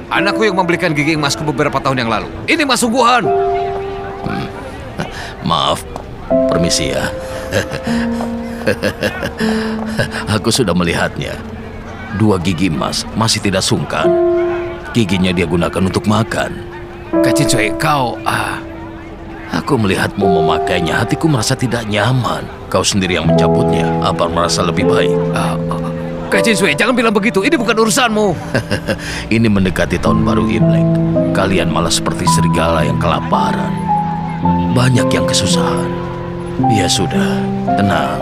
Anakku yang membelikan gigi emasku beberapa tahun yang lalu. Ini emas sungguhan. Maaf, permisi ya. Aku sudah melihatnya. 2 gigi emas masih tidak sungkan. Giginya dia gunakan untuk makan. Kacin Cui, kau... Aku melihatmu memakainya, hatiku merasa tidak nyaman. Kau sendiri yang mencabutnya, apa merasa lebih baik? Kacin Cui, jangan bilang begitu. Ini bukan urusanmu. Ini mendekati tahun baru Imlek. Kalian malah seperti serigala yang kelaparan. Banyak yang kesusahan. Ya sudah, tenang.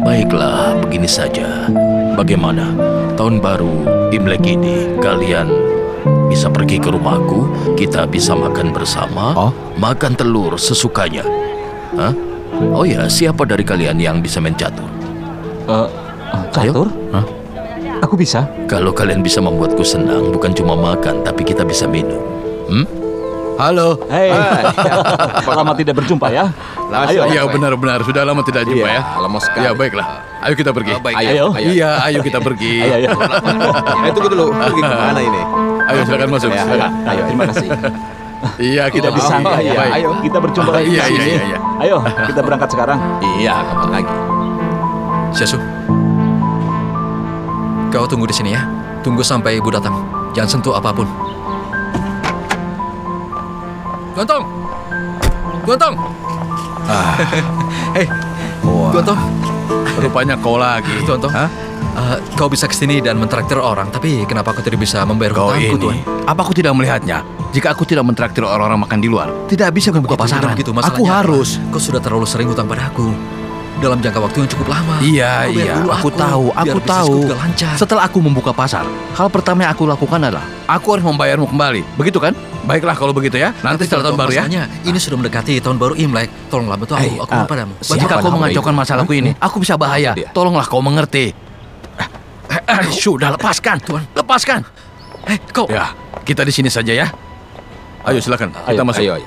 Baiklah, begini saja. Bagaimana? Tahun baru Imlek ini kalian bisa pergi ke rumahku, kita bisa makan bersama, makan telur sesukanya. Hah? Oh ya, siapa dari kalian yang bisa main catur? Catur? Hah? Aku bisa. Kalau kalian bisa membuatku senang, bukan cuma makan, tapi kita bisa minum. Halo. Hei, lama tidak berjumpa ya. Ayo. Iya benar-benar sudah lama tidak jumpa ya. Lama sekali. Ya baiklah. Ayo kita pergi. Ayo. Iya, ayo kita pergi. Ayo. Tunggu dulu. Pergi kemana ini? Ayo silakan masuk. Ayo, terima kasih. Iya, kita Bisa bisa. ya. Baik. Ayo, kita berjumpa lagi di Iya, sini. iya. Ayo, kita berangkat sekarang. Iya, kapan lagi? Syasu, kau tunggu di sini ya. Tunggu sampai ibu datang. Jangan sentuh apapun. Guantong! Guantong! Hei, Guantong. Rupanya kau lagi. Guantong, kau bisa kesini dan mentraktir orang, tapi kenapa kau tidak bisa membayar Kau hutangku, ini, Tuan? apa aku tidak melihatnya? Jika aku tidak mentraktir orang-orang makan di luar, tidak bisa membuka pasaran. Begitu, Aku masalahnya harus. apa? Kau sudah terlalu sering hutang padaku. Dalam jangka waktu yang cukup lama. Iya, Kau bayar dulu aku tahu, biar aku bisnisku tahu. juga lancar. Setelah aku membuka pasar, hal pertama yang aku lakukan adalah aku harus membayarmu kembali. Begitu kan? Baiklah kalau begitu ya. Nanti setelah tahun baru ya. Masalahnya, ini sudah mendekati tahun baru Imlek. Tolonglah bantu aku mohon padamu. Jika kau mengacaukan masalahku ini, aku bisa bahaya. Tolonglah kau mengerti. Sudah, lepaskan, Tuan. Lepaskan. Kau. Ya, kita di sini saja ya. Ayo silakan, kita masuk. Ayo.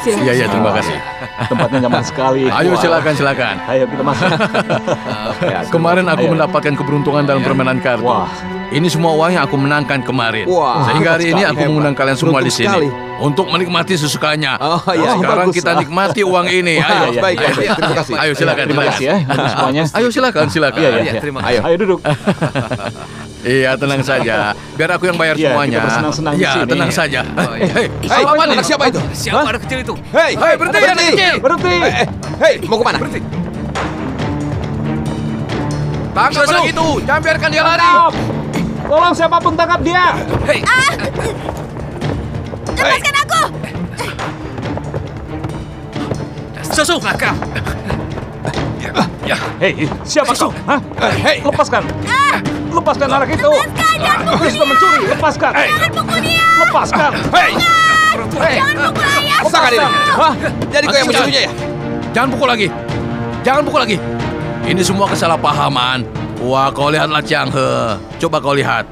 Iya, terima kasih. Tempatnya nyaman sekali. Ayo silakan. Ayo kita masuk. Kemarin aku mendapatkan keberuntungan dalam permainan kartu. Wah. Ini semua uang yang aku menangkan kemarin. Wah, Sehingga hari ini aku hebat. mengundang kalian semua di Beruntung sini sekali. untuk menikmati sesukanya. Oh, iya. Sekarang Bagus. kita nikmati uang ini. Ayo, Baik. Terima kasih. Ayo silakan. Terima kasih ya untuk semuanya. Ayo silakan. Iya. Terima Ayo. Ayo duduk. Iya, tenang saja. Biar aku yang bayar Iya, semuanya. kita bersenang-senang di Iya, sini. tenang saja. Hei, apa nih? anak siapa itu? Siapa anak kecil itu? Hei, Berhenti, anak kecil. Berhenti. Hei, mau kemana? Tangkap anak itu. Jangan biarkan dia lari. Stop. Tolong siapapun tangkap dia. Lepaskan aku! Syasu, nakal. Hei, siapa kau? Hah? Hei. Lepaskan. Lepaskan anak itu. Dia sudah mencuri. Lepaskan. Jangan pukul dia! Lepaskan. Hei, Jangan pukul ayah! bukakan ini. Hah? Jadi kau yang mencurinya ya? Jangan pukul lagi. Ini semua kesalahpahaman. Wah, kau lihatlah Chiang He. Coba kau lihat.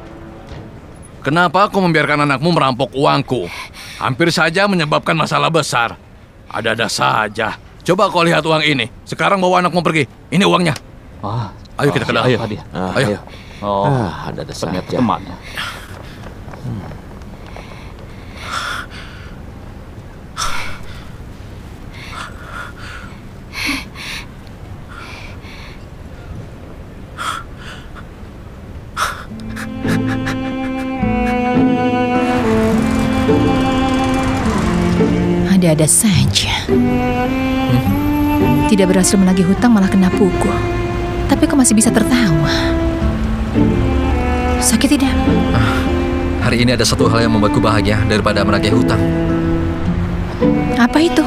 Kenapa kau membiarkan anakmu merampok uangku? Hampir saja menyebabkan masalah besar. Ada-ada saja. Coba kau lihat uang ini. Sekarang bawa anakmu pergi. Ini uangnya. Ayo kita ke dalam. Ayo. Ayo. Oh, Ada ternyata saja. temannya. Ada-ada saja. Tidak berhasil menagih hutang malah kena pukul. Tapi kok masih bisa tertawa? Sakit tidak? Hari ini ada satu hal yang membuatku bahagia daripada menagih hutang. Apa itu?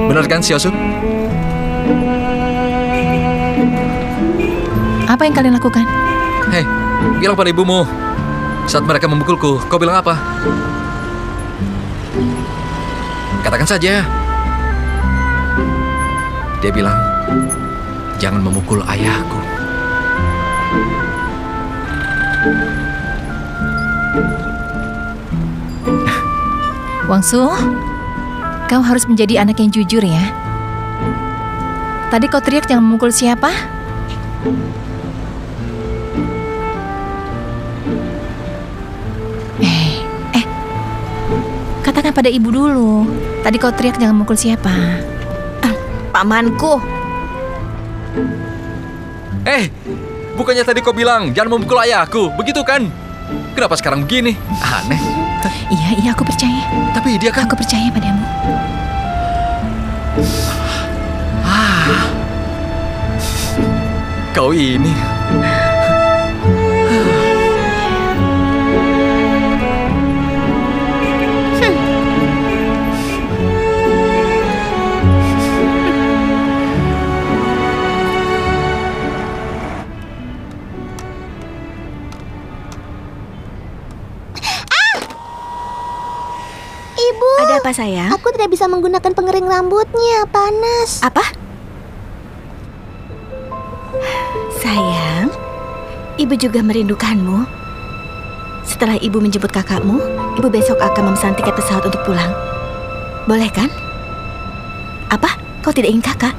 Benar kan, Syasu? Apa yang kalian lakukan? Hei, bilang pada ibumu. Saat mereka memukulku, kau bilang apa? Katakan saja. Dia bilang, jangan memukul ayahku. Wangsu, kau harus menjadi anak yang jujur ya. Tadi kau teriak jangan memukul siapa? Katakan pada ibu dulu. Tadi kau teriak jangan memukul siapa? Pamanku. Bukannya tadi kau bilang jangan memukul ayahku, begitu kan? Kenapa sekarang begini? Aneh. Iya, aku percaya. Tapi dia kan... Aku percaya padamu. Kau ini... Ibu. Ada apa sayang? Aku tidak bisa menggunakan pengering rambutnya, panas. Apa? Sayang, ibu juga merindukanmu. Setelah ibu menjemput kakakmu, ibu besok akan memesan tiket pesawat untuk pulang. Boleh kan? Apa? Kau tidak ingin kakak?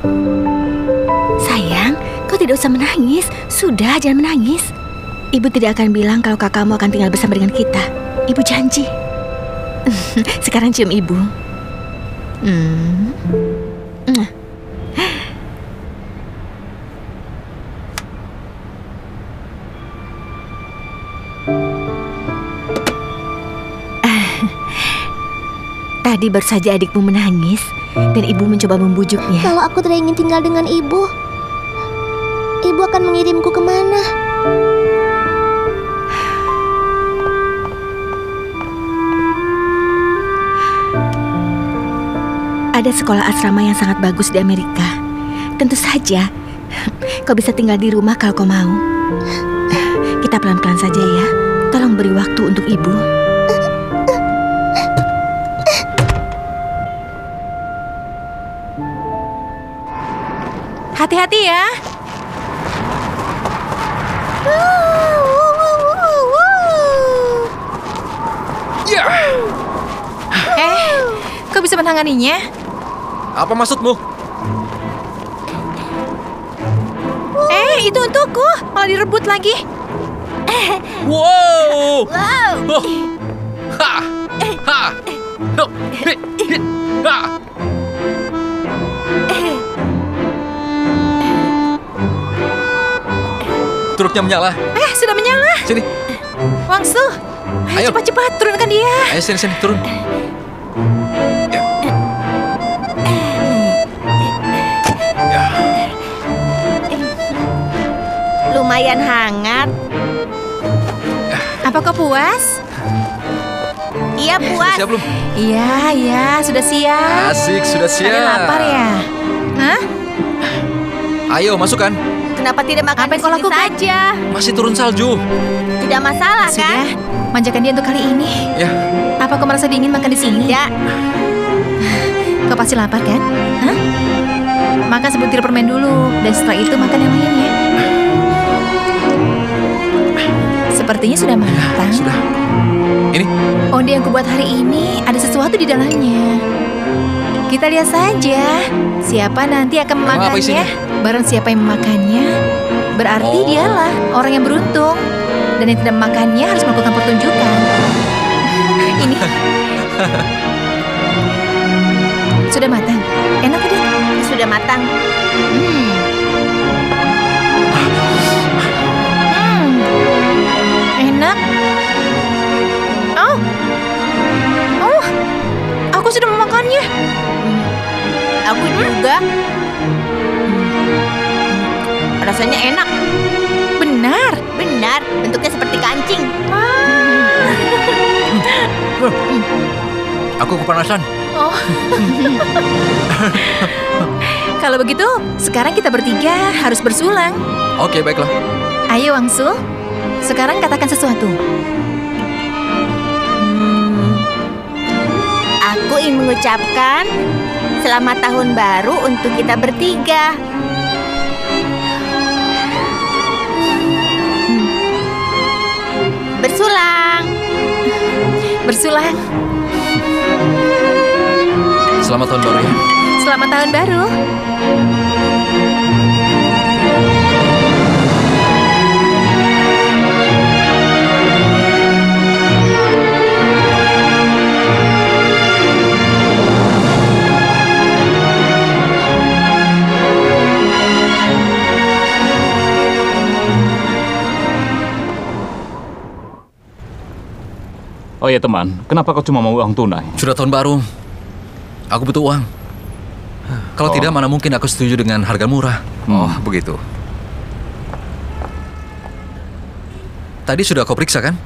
Sayang, kau tidak usah menangis. Sudah, jangan menangis. Ibu tidak akan bilang kalau kakakmu akan tinggal bersama dengan kita. Ibu janji. Sekarang cium ibu. Tadi baru saja adikmu menangis dan ibu mencoba membujuknya. Kalau aku tidak ingin tinggal dengan ibu, ibu akan mengirimku kemana? Ada sekolah asrama yang sangat bagus di Amerika. Tentu saja, kau bisa tinggal di rumah kalau kau mau. Kita pelan-pelan saja ya. Tolong beri waktu untuk ibu. Hati-hati ya. Kau bisa menanganinya? Apa maksudmu? Itu untukku. Malah direbut lagi. Wow! Wow! Oh. Ha! Ha! No! Hit! Hit! Ha! Truknya menyala. Sudah menyala. Sini. Wangsu, ayo cepat-cepat turunkan dia. Ayo sini turun. Ya. Ya. Lumayan hangat. Apa kau puas? Iya puas. Sudah siap belum? Iya, sudah siap. Asik, sudah siap. Kalian lapar ya? Hah? Ayo masukkan. Kenapa tidak makan Apa yang kau di sini lakukan? saja? Masih turun salju. Tidak masalah Sudah, kan? manjakan dia untuk kali ini. Ya. Apa kau merasa dingin makan di sini? Tidak. Kau pasti lapar kan? Hah? Makan sebutir permen dulu, dan setelah itu makan yang lainnya. Sepertinya sudah matang. Sudah. Ini. Onde yang kubuat hari ini ada sesuatu di dalamnya. Kita lihat saja. Siapa nanti akan Emang apa isinya? memakannya? Barang siapa yang memakannya, berarti dialah orang yang beruntung. Dan yang tidak memakannya harus melakukan pertunjukan. Ini. Sudah matang. Enak tidak? Sudah matang. Enak. Oh, aku sudah memakannya. Aku juga. Rasanya enak. Benar. Benar, bentuknya seperti kancing. Aku kepanasan. Oh. Kalau begitu, sekarang kita bertiga harus bersulang. Oke, baiklah. Ayo Wangsu, sekarang katakan sesuatu. Aku ingin mengucapkan selamat tahun baru untuk kita bertiga. bersulang. Bersulang. Selamat tahun baru ya. Selamat tahun baru. Oh ya teman, kenapa kau cuma mau uang tunai? Sudah tahun baru. Aku butuh uang. Kalau tidak, mana mungkin aku setuju dengan harga murah. Oh, begitu. Tadi sudah kau periksa kan?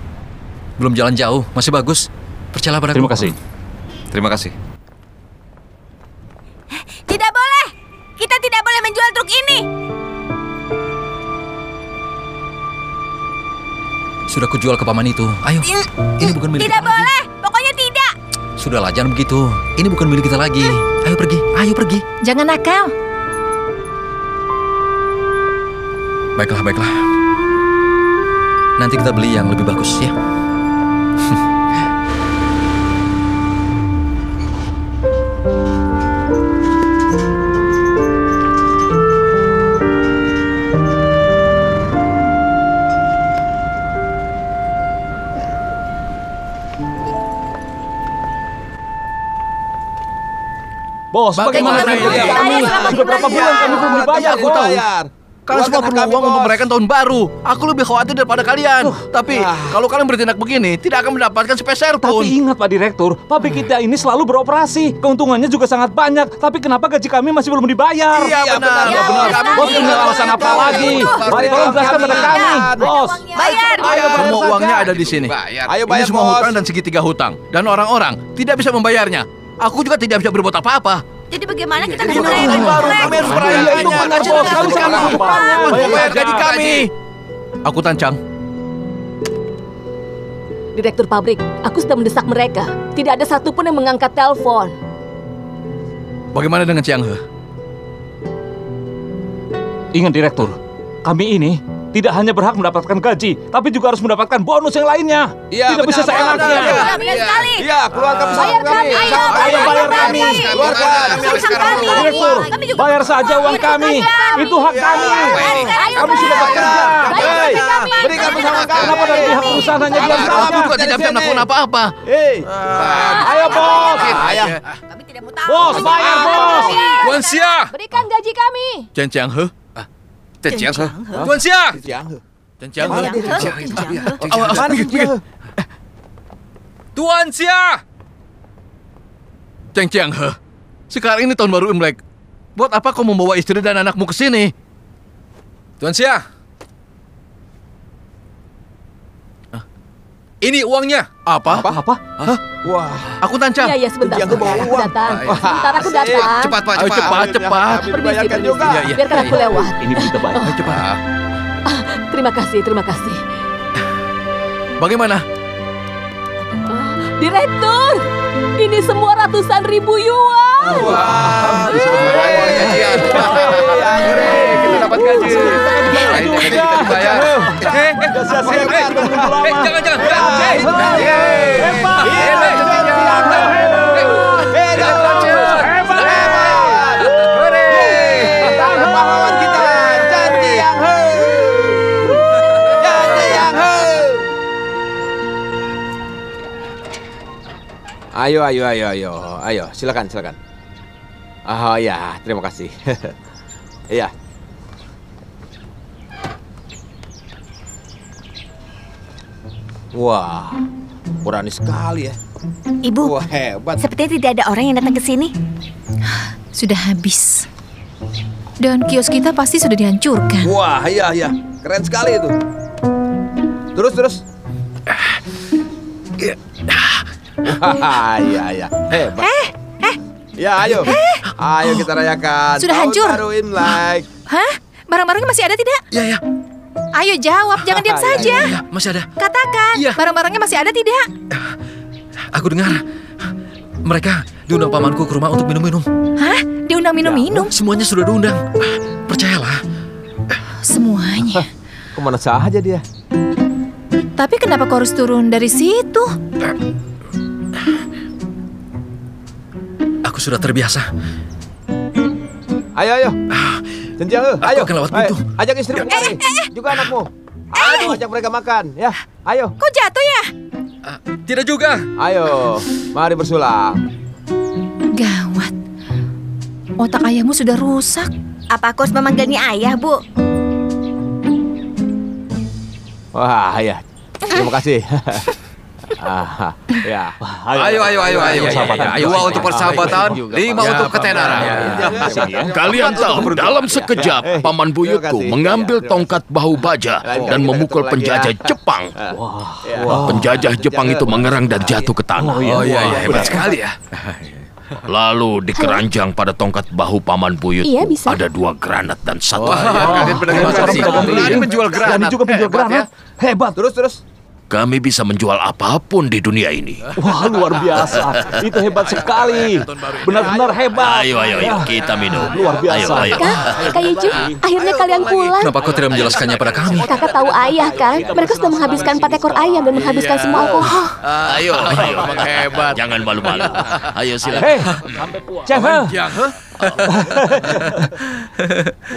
Belum jalan jauh, masih bagus. Percayalah padaku. Terima kasih. Terima kasih. Tidak boleh. Kita tidak boleh menjual truk ini. Sudah kujual ke paman itu. Ayo, ini bukan milik Tidak kita lagi. boleh. Pokoknya tidak. Sudahlah, jangan begitu. Ini bukan milik kita lagi. Ayo pergi, ayo pergi. Jangan nakal. Baiklah, baiklah. Nanti kita beli yang lebih bagus ya. Bos, bagaimana Bagaimana kerja ini? kami? Sudah berapa bulan kami belum dibayar, Aku bos? bayar. Kalian semua perlu uang untuk merayakan tahun baru. Aku lebih khawatir daripada kalian. Tapi kalau kalian bertindak begini, tidak akan mendapatkan sepeser pun. Tapi ingat Pak Direktur, pabrik kita ini selalu beroperasi. Keuntungannya juga sangat banyak. Tapi kenapa gaji kami masih belum dibayar? Iya, benar. Iya benar. Bos punya alasan apa lagi? Tolong jelaskan pada kami, bos. Bayar. Ayo bayar Semua saja. uangnya ada di sini. Ayo Ini bayar, semua bos. hutang dan segitiga hutang. Dan orang-orang tidak bisa membayarnya. Aku juga tidak bisa berbuat apa-apa. Jadi bagaimana kita Ini bisa tahun merayakan baru, Imlek? kami harus Iya, merayakannya. itu benar, Kalian bos. harus Kami sekarang sangat bayar bayar gaji saja. kami. Aku Tancang. Direktur pabrik, aku sudah mendesak mereka. Tidak ada satupun yang mengangkat telepon. Bagaimana dengan Chiang He? Ingat Direktur, kami ini tidak hanya berhak mendapatkan gaji, tapi juga harus mendapatkan bonus yang lainnya. Iya, Tidak bisa benar, seenaknya. Benar, benar sekali. Iya, keluarkan pesawat kami. Ayo, Ayo bayar kami. Keluarkan. Direktur, bayar saja uang kami. Itu hak kami. Kami sudah bekerja. Hei, berikan pesawat kami. Kenapa dari pihak perusahaan hanya diam Aku saja? juga tidak bisa melakukan apa-apa. Hei. Ayo bos. Ayah. Kami tidak mau tahu. Bos, bayar bos. Tuan Xia! Berikan gaji kami. Chiang He? Ciang He. Tuan Xia! Chiang He? Mana dia? Tuan Xia! Chiang He? Sekarang ini tahun baru Imlek. Buat apa kau membawa istri dan anakmu ke sini? Tuan Xia! Ini uangnya. Apa? Apa? Wah. Aku Tancang. Iya, iya, sebentar. Dia kebawa Aku uang. datang. Wah, Sebentar aku datang. Cepat, Pak, Ayo cepat. cepat. Kami dibayarkan Permisi, juga. Iya, iya. Biarkan aku lewat. Ini berita baik. Ayo cepat. Terima kasih, terima kasih. Bagaimana? Direktur, ini semua ratusan ribu yuan. Wah. Kita dapat gaji. Akhirnya gaji kita dibayar. Jangan. Pahlawan kita. Janji yang he. Janji yang he. Ayo, silakan. Oh ya, terima kasih. Iya. Wah, berani sekali ya. Ibu, Wah, hebat. sepertinya tidak ada orang yang datang ke sini. Sudah habis. Dan kios kita pasti sudah dihancurkan. Wah, iya. Keren sekali itu. Terus. Wah, iya. Hebat. Ya, ayo. Ayo kita rayakan. Sudah Tahun hancur. baru Imlek. Hah? Barang-barangnya masih ada tidak? Ya. Ayo jawab, jangan diam saja. Ya, masih ada. Katakan, Iya. barang-barangnya masih ada tidak? Aku dengar. Mereka diundang pamanku ke rumah untuk minum-minum. Hah? Diundang minum-minum? Semuanya sudah diundang. Percayalah. Semuanya. Kemana saja dia? Tapi kenapa kau harus turun dari situ? Aku sudah terbiasa. Ayo. Jenjang, ayo. Akan lewat pintu. Ajak istrimu kemari. Juga anakmu. Ayo, ajak mereka makan. Ya, ayo. Kau jatuh ya? Tidak juga. Ayo, mari bersulang. Gawat. Otak ayahmu sudah rusak. Apa aku harus memanggilnya ayah, Bu? Wah, ya. Terima kasih. Ya. Ayo. Dua untuk persahabatan, 5 untuk ketenaran. Kalian tahu, dalam sekejap Paman buyutku mengambil tongkat bahu baja dan memukul penjajah Jepang. Penjajah Jepang itu mengerang dan jatuh ke tanah. Oh iya, hebat sekali ya. Lalu di keranjang pada tongkat bahu Paman buyutku Iya, bisa. ada 2 granat dan 1 Kalian benar-benar berani menjual granat. Juga penjual granat. Hebat. Terus. Kami bisa menjual apapun di dunia ini. Wah, luar biasa. Itu hebat sekali. Benar-benar hebat. Ayo, kita minum. Luar biasa. Ayo. Kak Yeju, akhirnya kalian pulang. Kenapa kau tidak menjelaskannya pada kami? Kakak tahu ayah kan? Mereka sudah menghabiskan 4 ekor ayam dan menghabiskan semua alkohol. Ayo. Hebat. Jangan malu-malu. Ayo silakan. Hei, Cheng He.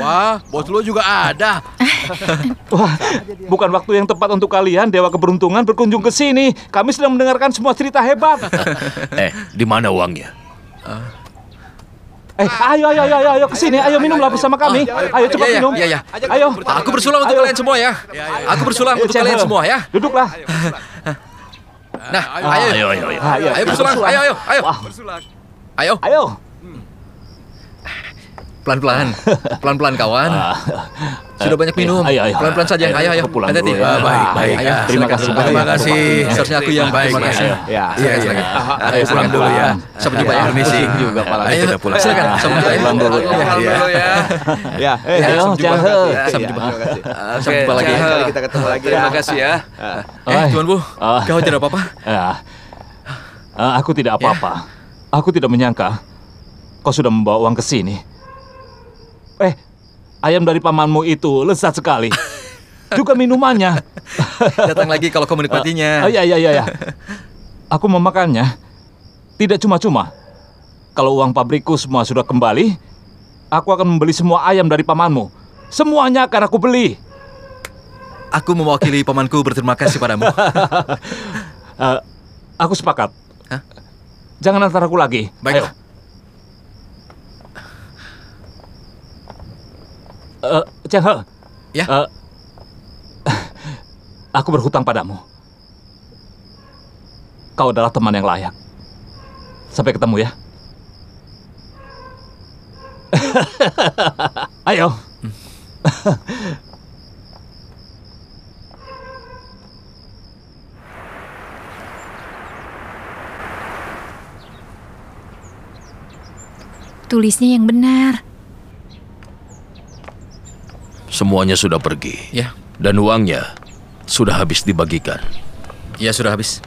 Wah, bos lu juga ada. Wah, bukan waktu yang tepat untuk kalian, Dewa Keberuntungan, berkunjung ke sini. Kami sedang mendengarkan semua cerita hebat. Di mana uangnya? Ayo ke sini. Ayo minumlah bersama kami. Ayo cepat minum. Iya. Ayo. Aku bersulang untuk kalian semua ya. Aku bersulang untuk kalian semua ya. Duduklah. Nah, ayo bersulang. Ayo. Ayo. Pelan-pelan kawan. Sudah banyak minum. Ayo. Pelan-pelan saja. Ayo. Pulang Hati-hati. dulu. Baik. Ayo. Terima kasih. Terima kasih. Seharusnya aku yang Baik. terima kasih. Ya. Silakan. Ayo pulang dulu ya. Sampai jumpa ya. Permisi juga Pak. Ayo, silakan. Sampai jumpa. Pulang dulu. Ya. Ayo, Cheng He. Sampai jumpa. Sampai jumpa lagi. Kali kita ketemu lagi. Terima kasih ya. Tuan Bu, kau tidak apa-apa? Aku tidak apa-apa. Aku tidak menyangka kau sudah membawa uang ke sini. Ayam dari pamanmu itu lezat sekali. Juga minumannya. Datang lagi kalau kau menikmatinya. Iya. Aku memakannya. Tidak cuma-cuma. Kalau uang pabrikku semua sudah kembali, aku akan membeli semua ayam dari pamanmu. Semuanya akan aku beli. Aku mewakili pamanku berterima kasih padamu. Aku sepakat. Hah? Jangan antar aku lagi. Baiklah. Cheng He. Ya? Aku berhutang padamu. Kau adalah teman yang layak. Sampai ketemu ya. Ayo. Tulisnya yang benar. Semuanya sudah pergi. Ya. Dan uangnya sudah habis dibagikan. Ya, sudah habis.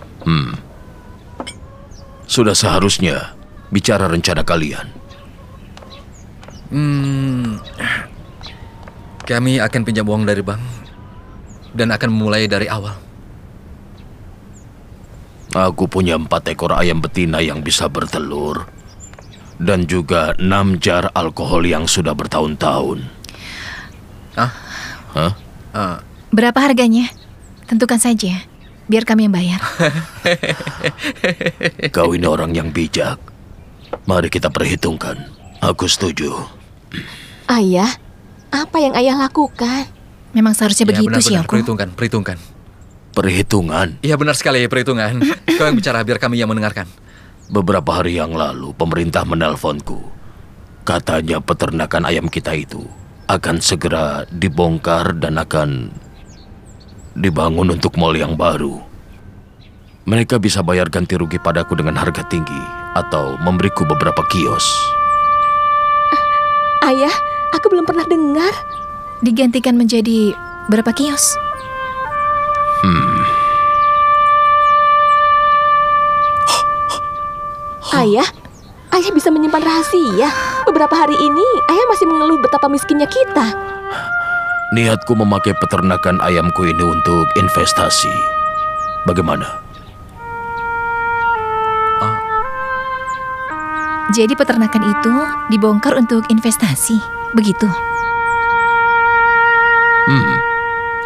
Sudah seharusnya bicara rencana kalian. Kami akan pinjam uang dari bank dan akan memulai dari awal. Aku punya 4 ekor ayam betina yang bisa bertelur. Dan juga 6 jar alkohol yang sudah bertahun-tahun. Hah? Berapa harganya? Tentukan saja, biar kami yang bayar. Kau ini orang yang bijak. Mari kita perhitungkan. Aku setuju. Ayah, apa yang ayah lakukan? Memang seharusnya begitu, benar-benar. Xiaoku. Perhitungkan. Perhitungan? Iya, benar sekali, perhitungan. Kau yang bicara, biar kami yang mendengarkan. Beberapa hari yang lalu, pemerintah menelponku. Katanya peternakan ayam kita itu akan segera dibongkar dan akan dibangun untuk mall yang baru. Mereka bisa bayar ganti rugi padaku dengan harga tinggi atau memberiku beberapa kios. Ayah, aku belum pernah dengar. Digantikan menjadi berapa kios? Ayah bisa menyimpan rahasia. Beberapa hari ini, ayah masih mengeluh betapa miskinnya kita. Niatku memakai peternakan ayamku ini untuk investasi. Bagaimana? Jadi peternakan itu dibongkar untuk investasi, begitu?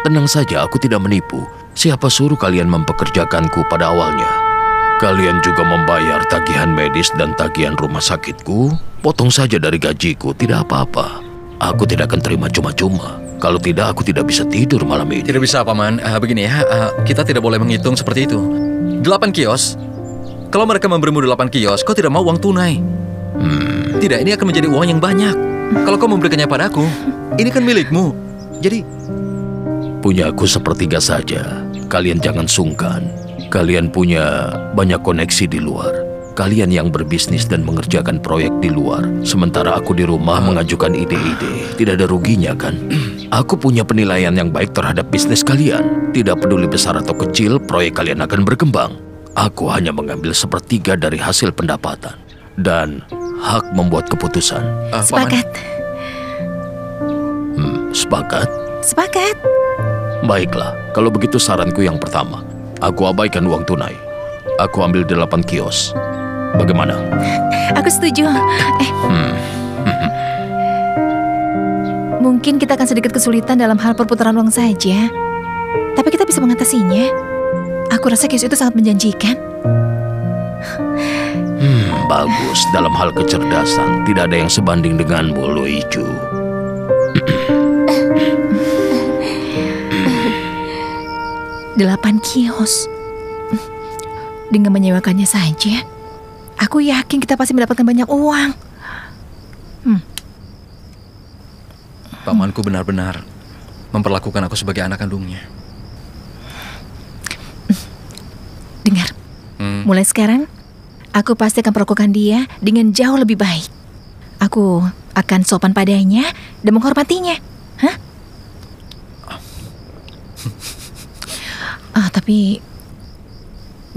Tenang saja, aku tidak menipu. Siapa suruh kalian mempekerjakanku pada awalnya? Kalian juga membayar tagihan medis dan tagihan rumah sakitku. Potong saja dari gajiku, tidak apa-apa. Aku tidak akan terima cuma-cuma. Kalau tidak, aku tidak bisa tidur malam ini. Tidak bisa, Paman. Begini ya, kita tidak boleh menghitung seperti itu. 8 kios. Kalau mereka memberimu 8 kios, kau tidak mau uang tunai. Tidak, ini akan menjadi uang yang banyak. Kalau kau memberikannya padaku, ini kan milikmu. Jadi... Punya aku sepertiga saja. Kalian jangan sungkan. Kalian punya banyak koneksi di luar. Kalian yang berbisnis dan mengerjakan proyek di luar. Sementara aku di rumah mengajukan ide-ide. Tidak ada ruginya kan? Aku punya penilaian yang baik terhadap bisnis kalian. Tidak peduli besar atau kecil, proyek kalian akan berkembang. Aku hanya mengambil sepertiga dari hasil pendapatan. Dan hak membuat keputusan. Sepakat. Sepakat? Sepakat. Baiklah, kalau begitu saranku yang pertama. Aku abaikan uang tunai. Aku ambil 8 kios. Bagaimana? Aku setuju. Mungkin kita akan sedikit kesulitan dalam hal perputaran uang saja. Tapi kita bisa mengatasinya. Aku rasa kios itu sangat menjanjikan. Bagus. Dalam hal kecerdasan, tidak ada yang sebanding denganmu, Luichu. 8 kios. Dengan menyewakannya saja, aku yakin kita pasti mendapatkan banyak uang. Pamanku benar-benar memperlakukan aku sebagai anak kandungnya. Dengar, mulai sekarang, aku pasti akan perlakukan dia dengan jauh lebih baik. Aku akan sopan padanya dan menghormatinya. Tapi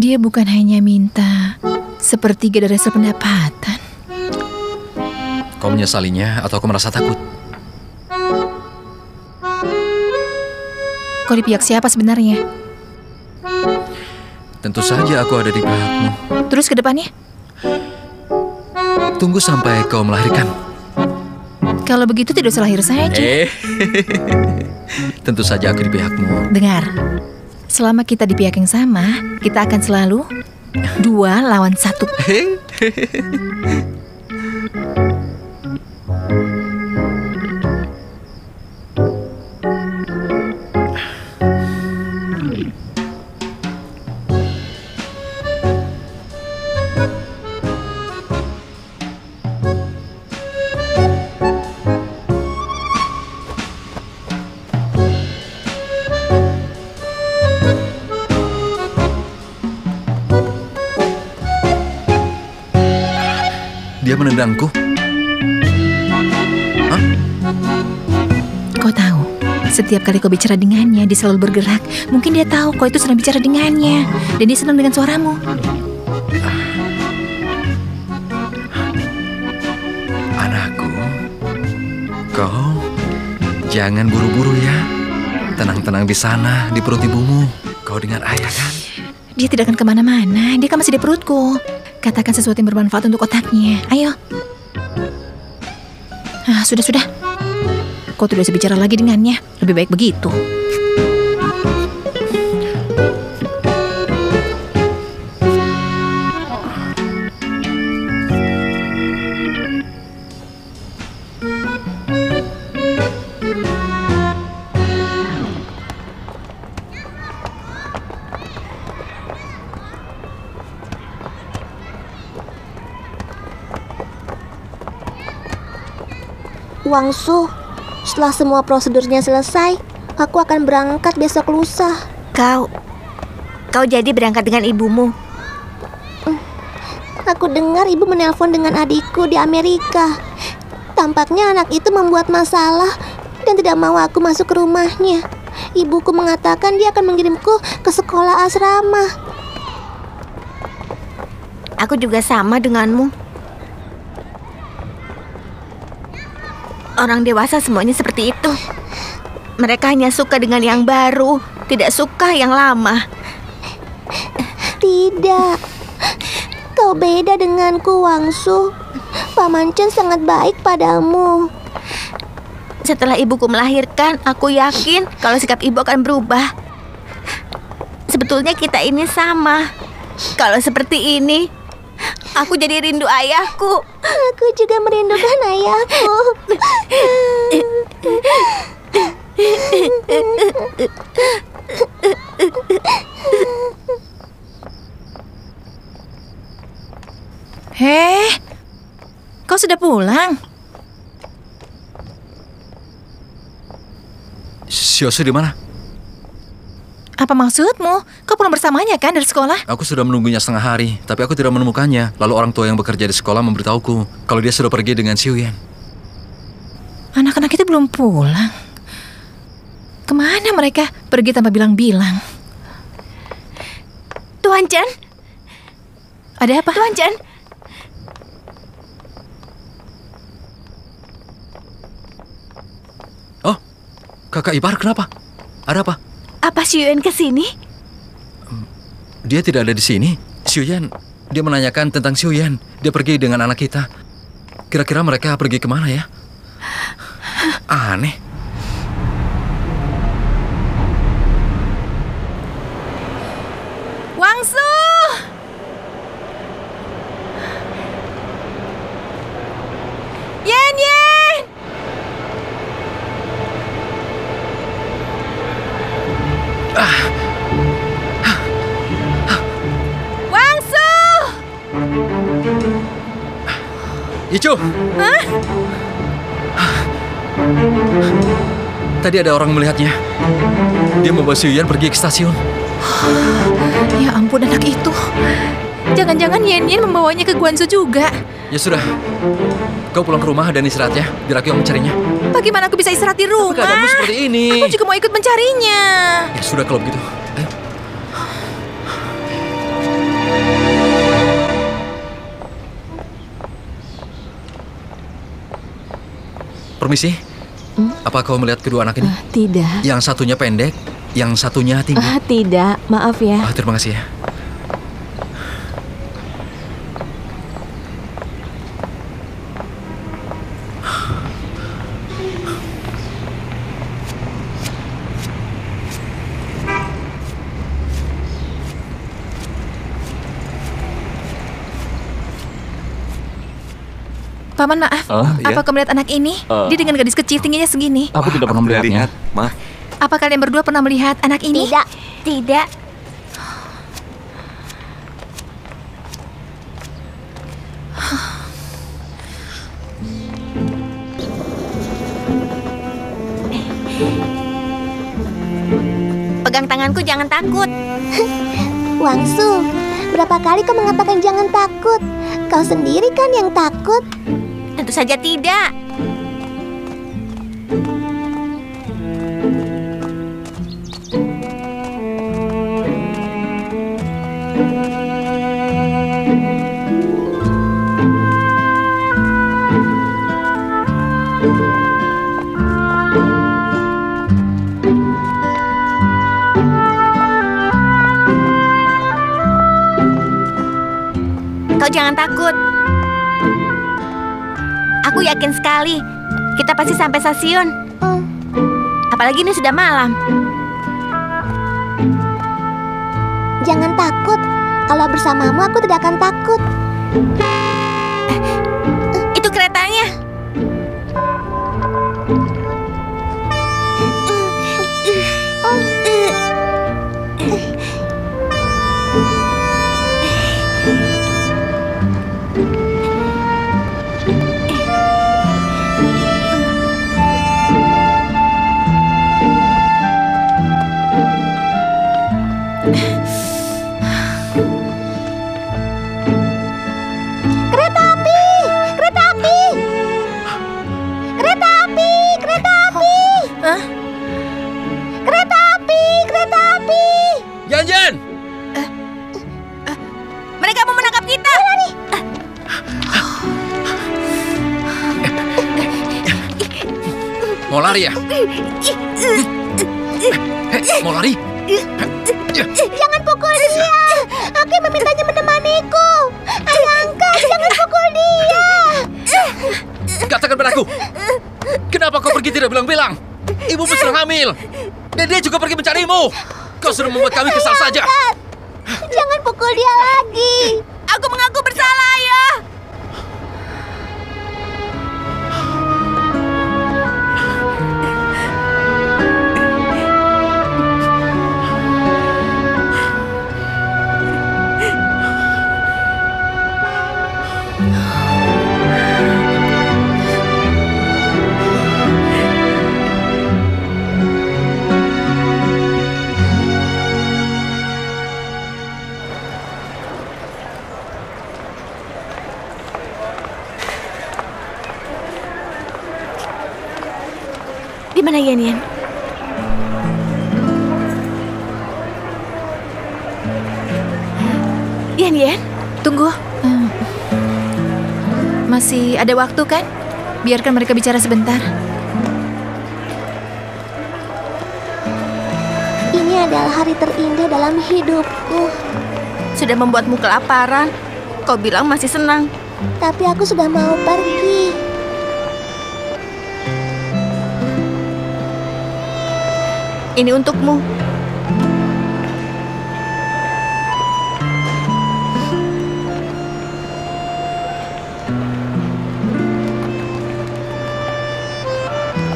dia bukan hanya minta sepertiga dari hasil pendapatan. Kau menyesalinya atau kau merasa takut? Kau di pihak siapa sebenarnya? Tentu saja aku ada di pihakmu. Terus ke depannya? Tunggu sampai kau melahirkan. Kalau begitu tidak usah lahir saja. Tentu saja aku di pihakmu. Dengar, selama kita di pihak yang sama, kita akan selalu 2 lawan 1. Dia menendangku. Kau tahu, setiap kali kau bicara dengannya, dia selalu bergerak. Mungkin dia tahu kau itu sedang bicara dengannya, dan dia senang dengan suaramu. Anakku, kau jangan buru-buru ya. Tenang-tenang di sana, di perut ibumu. Kau dengar ayah kan? Dia tidak akan kemana-mana, dia kan masih di perutku. Katakan sesuatu yang bermanfaat untuk otaknya. Ayo. Sudah. Kau tidak bisa bicara lagi dengannya. Lebih baik begitu. Wangsu, setelah semua prosedurnya selesai, aku akan berangkat besok lusa. Kau jadi berangkat dengan ibumu? Aku dengar ibu menelpon dengan adikku di Amerika. Tampaknya anak itu membuat masalah dan tidak mau aku masuk ke rumahnya. Ibuku mengatakan dia akan mengirimku ke sekolah asrama. Aku juga sama denganmu. Orang dewasa semuanya seperti itu. Mereka hanya suka dengan yang baru, tidak suka yang lama. Tidak. Kau beda denganku, Wangsu. Paman Chen sangat baik padamu. Setelah ibuku melahirkan, aku yakin kalau sikap ibu akan berubah. Sebetulnya kita ini sama. Kalau seperti ini, aku jadi rindu ayahku. Aku juga merindukan ayahku. Hei, kau sudah pulang? Xiaosu di mana? Apa maksudmu? Kau pulang bersamanya kan dari sekolah? Aku sudah menunggunya setengah hari, tapi aku tidak menemukannya. Lalu orang tua yang bekerja di sekolah memberitahuku kalau dia sudah pergi dengan Xiuyan. Anak-anak itu belum pulang. Kemana mereka pergi tanpa bilang-bilang? Tuan Chen. Ada apa? Tuan Chen. Oh, kakak ipar kenapa? Ada apa? Apa Xiuyan kesini? Dia tidak ada di sini. Xiuyan, dia menanyakan tentang Xiuyan. Dia pergi dengan anak kita. Kira-kira mereka pergi kemana ya? Aneh. Wangsu! Yen Yen! Wangsu! Ichu! Hah? Tadi ada orang melihatnya. Dia membawa Xiuyan pergi ke stasiun. Ya ampun, anak itu. Jangan-jangan Yen Yen membawanya ke Guangzhou juga. Ya sudah. Kau pulang ke rumah dan istirahat ya. Biar aku yang mencarinya. Bagaimana aku bisa istirahat di rumah? Tapi keadaanmu seperti ini. Aku juga mau ikut mencarinya. Ya sudah kalau begitu. Ayo. Permisi. Apa kau melihat kedua anak ini? Tidak. Yang satunya pendek, yang satunya tinggi. Tidak, maaf ya. Terima kasih ya. Paman, maaf. Apa kau melihat anak ini? Dia dengan gadis kecil tingginya segini. Aku tidak pernah melihatnya. Maaf. Apa kalian berdua pernah melihat anak ini? Tidak. Tidak. Pegang tanganku, jangan takut. Wangsu, berapa kali kau mengatakan jangan takut? Kau sendiri kan yang takut. Tentu saja tidak. Kau jangan takut. Aku yakin sekali kita pasti sampai stasiun. Apalagi ini sudah malam. Jangan takut. Kalau bersamamu aku tidak akan takut. Itu keretanya. Yan! Mereka mau menangkap kita. Lari. Mau lari ya? Mau lari? Jangan pukul dia. Aku padaku. Kenapa kau pergi tidak bilang-bilang? Ibumu sedang hamil. Dan dia juga pergi mencarimu. Kau sudah membuat kami kesal saja. Jangan pukul dia lagi. Aku mengaku bersalah, Ayah. Di mana Yan Yan? Yan Yan? Tunggu. Masih ada waktu kan? Biarkan mereka bicara sebentar. Ini adalah hari terindah dalam hidupku. Sudah membuatmu kelaparan. Kau bilang masih senang. Tapi aku sudah mau pergi. Ini untukmu.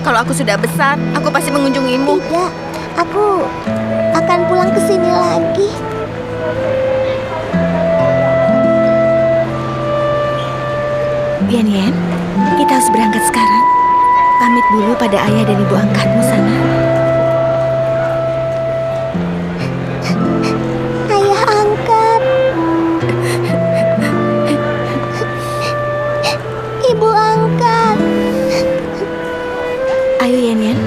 Kalau aku sudah besar, aku pasti mengunjungimu. Tidak, aku akan pulang ke sini lagi. Yan Yan, kita harus berangkat sekarang. Pamit dulu pada ayah dan ibu angkatmu sana. Ayah angkat. Ibu angkat. Ayo Yan Yan.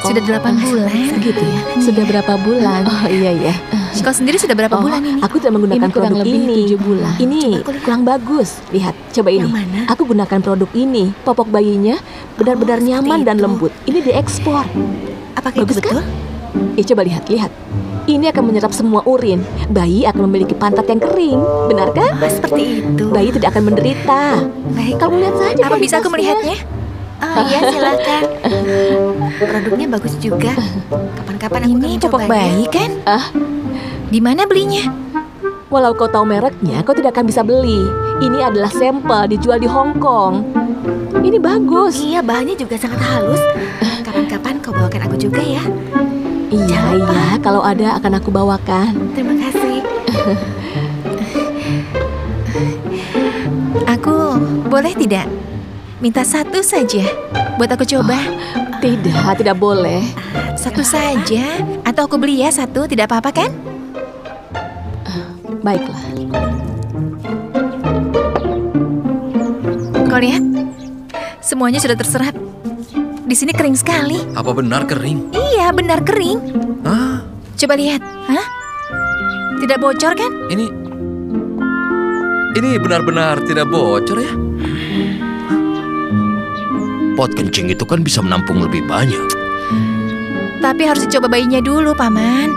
Sudah 8 bulan. Begitu ya? Sudah berapa bulan? Oh iya. Kau sendiri sudah berapa bulan ini? Aku tidak menggunakan Ini kurang produk lebih ini. 7 bulan. Ini kurang bagus. Lihat, coba ini. Yang mana? Aku gunakan produk ini. Popok bayinya benar-benar nyaman dan itu. lembut. Ini diekspor. Apakah itu Bagus kan? betul? Coba lihat. Ini akan menyerap semua urin. Bayi akan memiliki pantat yang kering. Benar kan? Seperti itu. Bayi tidak akan menderita. Baik. Kamu lihat saja. Apa bisa aku melihatnya? Oh iya, silakan. Produknya bagus juga. Kapan-kapan aku Ini akan popok mencobanya. bayi kan? Di mana belinya? Walau kau tahu mereknya, kau tidak akan bisa beli. Ini adalah sampel dijual di Hong Kong. Ini bagus. Iya, bahannya juga sangat halus. Kapan-kapan kau bawakan aku juga ya. Iya, kalau ada akan aku bawakan. Terima kasih. Aku boleh tidak? Minta satu saja buat aku coba. Tidak boleh. Satu saja. Atau aku beli ya satu, tidak apa-apa kan? Baiklah. Kau lihat? Semuanya sudah terserap. Di sini kering sekali. Apa benar kering? Iya, benar kering. Hah? Coba lihat. Hah? Tidak bocor kan? Ini benar-benar tidak bocor ya? Pot kencing itu kan bisa menampung lebih banyak. Tapi harus dicoba bayinya dulu, Paman.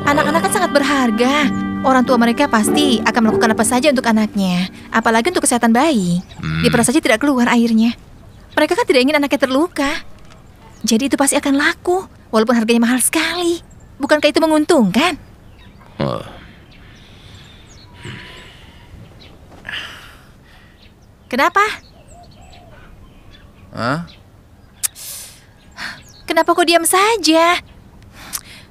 Anak-anak kan sangat berharga. Orang tua mereka pasti akan melakukan apa saja untuk anaknya. Apalagi untuk kesehatan bayi. Diperas saja tidak keluar airnya. Mereka kan tidak ingin anaknya terluka. Jadi itu pasti akan laku. Walaupun harganya mahal sekali. Bukankah itu menguntungkan? Kenapa? Hah? Kenapa kau diam saja?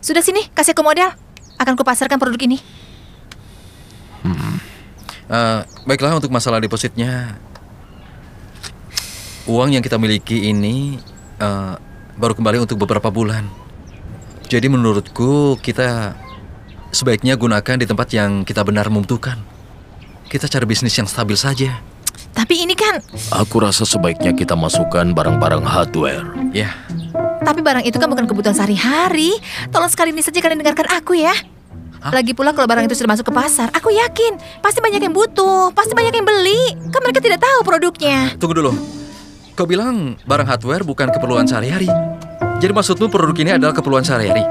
Sudah sini, kasih aku modal. Akan kupasarkan produk ini. Baiklah, untuk masalah depositnya, uang yang kita miliki ini baru kembali untuk beberapa bulan. Jadi menurutku kita sebaiknya gunakan di tempat yang kita benar membutuhkan. Kita cari bisnis yang stabil saja. Tapi ini kan... Aku rasa sebaiknya kita masukkan barang-barang hardware. Ya. Tapi barang itu kan bukan kebutuhan sehari-hari. Tolong sekali ini saja kalian dengarkan aku ya. Lagi pula kalau barang itu sudah masuk ke pasar, aku yakin pasti banyak yang butuh, pasti banyak yang beli. Kan mereka tidak tahu produknya. Tunggu dulu. Kau bilang barang hardware bukan keperluan sehari-hari. Jadi maksudmu produk ini adalah keperluan sehari-hari?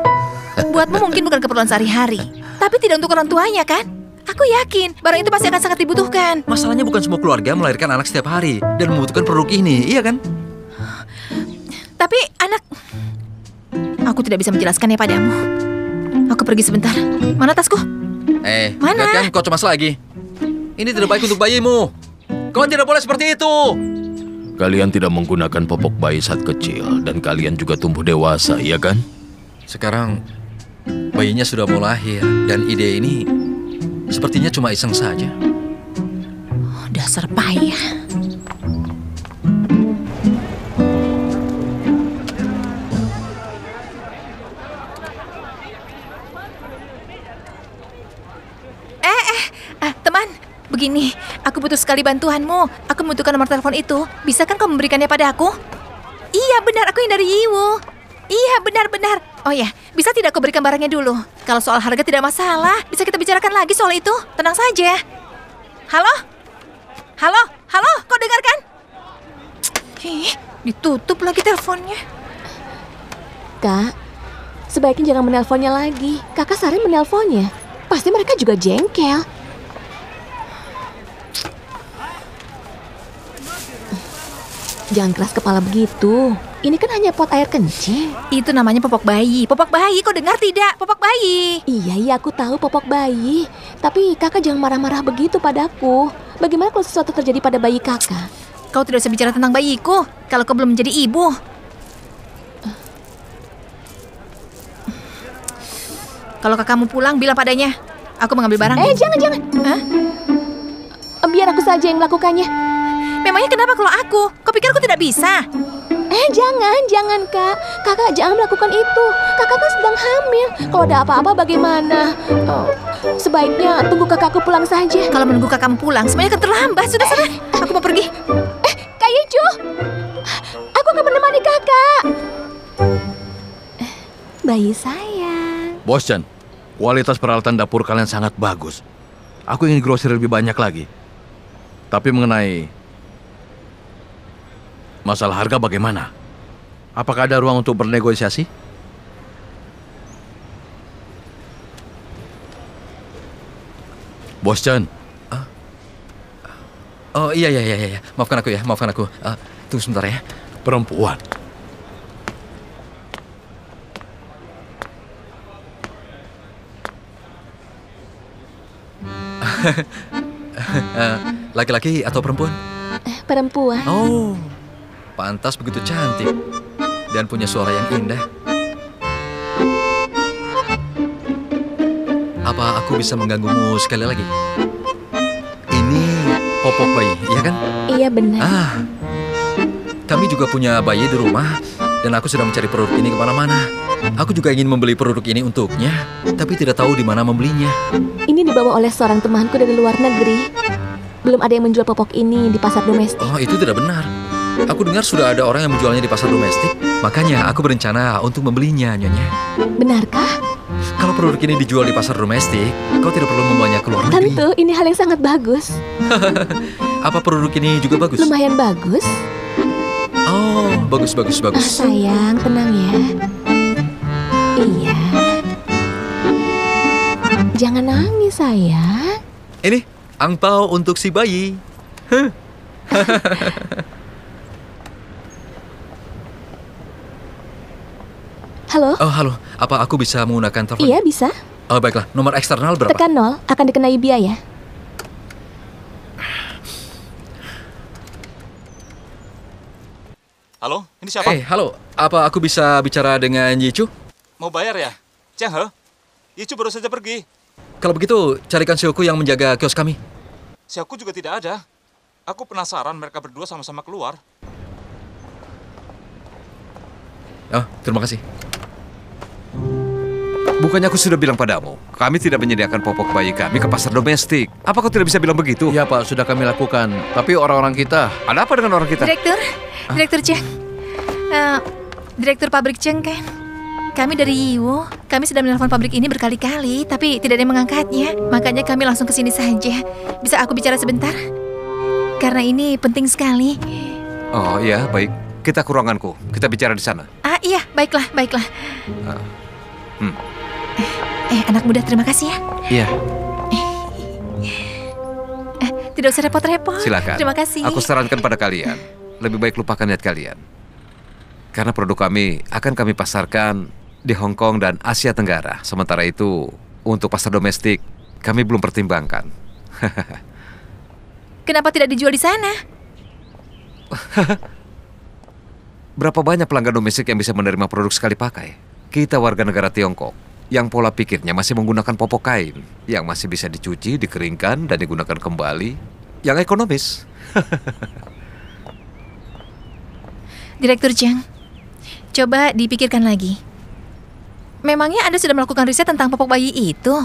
Buatmu mungkin bukan keperluan sehari-hari, tapi tidak untuk orang tuanya kan? Aku yakin barang itu pasti akan sangat dibutuhkan. Masalahnya bukan semua keluarga melahirkan anak setiap hari dan membutuhkan produk ini, iya kan? Tapi anak... Aku tidak bisa menjelaskannya padamu. Aku pergi sebentar. Mana tasku? Mana? Lihat kan kau cemas lagi. Ini tidak baik untuk bayimu. Kau tidak boleh seperti itu. Kalian tidak menggunakan popok bayi saat kecil dan kalian juga tumbuh dewasa, iya kan? Sekarang bayinya sudah mau lahir dan ide ini sepertinya cuma iseng saja. Oh, dasar payah. Teman, begini, aku butuh sekali bantuanmu. Aku membutuhkan nomor telepon itu. Bisa kan kau memberikannya pada aku? Iya, benar, aku yang dari Yiwu. Iya, benar-benar. Oh ya, bisa tidak kau berikan barangnya dulu? Kalau soal harga tidak masalah, bisa kita bicarakan lagi soal itu. Tenang saja. Halo? Halo? Halo? Kau dengar kan? Ditutup lagi teleponnya. Kak, sebaiknya jangan menelponnya lagi. Kakak sering menelponnya. Pasti mereka juga jengkel. Jangan keras kepala begitu. Ini kan hanya pot air kencing. Itu namanya popok bayi. Popok bayi, kau dengar tidak? Popok bayi. Iya, aku tahu popok bayi. Tapi kakak jangan marah-marah begitu padaku. Bagaimana kalau sesuatu terjadi pada bayi kakak? Kau tidak usah bicara tentang bayiku kalau kau belum menjadi ibu. Kalau kakakmu pulang, bilang padanya. Aku mengambil barang. Jangan. Hah? Biar aku saja yang melakukannya. Memangnya kenapa kalau aku? Kau pikir aku tidak bisa? Jangan Kak. Kakak jangan melakukan itu. Kakak kan sedang hamil. Kalau ada apa-apa bagaimana? Sebaiknya tunggu kakakku pulang saja. Kalau menunggu kakakmu pulang, semuanya akan terlambat. Sudah sana, aku mau pergi. Kak Yecu, aku akan menemani kakak. Bayi sayang. Bos Chan, kualitas peralatan dapur kalian sangat bagus. Aku ingin grosir lebih banyak lagi. Tapi mengenai masalah harga bagaimana? Apakah ada ruang untuk bernegosiasi? Bos Chan. Oh iya. Maafkan aku ya, maafkan aku. Tunggu sebentar ya. Perempuan. Laki-laki atau perempuan? Perempuan. Oh, pantas begitu cantik dan punya suara yang indah. Apa aku bisa mengganggumu sekali lagi? Ini popok bayi, iya kan? Iya benar. Kami juga punya bayi di rumah dan aku sudah mencari produk ini kemana-mana. Aku juga ingin membeli produk ini untuknya, tapi tidak tahu di mana membelinya. Ini dibawa oleh seorang temanku dari luar negeri. Belum ada yang menjual popok ini di pasar domestik. Oh, itu tidak benar. Aku dengar sudah ada orang yang menjualnya di pasar domestik. Makanya aku berencana untuk membelinya, Nyonya. Benarkah? Kalau produk ini dijual di pasar domestik, kau tidak perlu membawanya ke luar negeri. Tentu, ini hal yang sangat bagus. Apa produk ini juga bagus? Lumayan bagus. Oh, bagus. Sayang, tenang ya. Iya. Jangan nangis, sayang. Ini angpau untuk si bayi. Halo? Oh, halo. Apa aku bisa menggunakan telepon? Iya, bisa. Oh, baiklah. Nomor eksternal berapa? Tekan 0, akan dikenai biaya. Halo, ini siapa? Halo. Apa aku bisa bicara dengan Yichu? Mau bayar ya? Cheng He? Yichu baru saja pergi. Kalau begitu, carikan Sioku yang menjaga kios kami. Sioku juga tidak ada. Aku penasaran mereka berdua sama-sama keluar. Oh, terima kasih. Bukannya aku sudah bilang padamu, kami tidak menyediakan popok bayi kami ke pasar domestik. Apa kau tidak bisa bilang begitu? Ya Pak, sudah kami lakukan. Tapi orang-orang kita... Ada apa dengan orang kita? Direktur Cheng. Direktur pabrik Cheng kan? Kami dari Yiwu. Kami sudah menelpon pabrik ini berkali-kali, tapi tidak ada yang mengangkatnya. Makanya kami langsung ke sini saja. Bisa aku bicara sebentar? Karena ini penting sekali. Oh iya, baik. Kita ke ruanganku. Kita bicara di sana. Iya, baiklah. Anak muda, terima kasih ya. Iya. Tidak usah repot-repot. Silakan. Terima kasih. Aku sarankan pada kalian, lebih baik lupakan niat kalian. Karena produk kami akan kami pasarkan di Hong Kong dan Asia Tenggara. Sementara itu, untuk pasar domestik, kami belum pertimbangkan. Kenapa tidak dijual di sana? Berapa banyak pelanggan domestik yang bisa menerima produk sekali pakai? Kita warga negara Tiongkok yang pola pikirnya masih menggunakan popok kain yang masih bisa dicuci, dikeringkan, dan digunakan kembali, yang ekonomis. Direktur Cheng, coba dipikirkan lagi. Memangnya Anda sudah melakukan riset tentang popok bayi itu?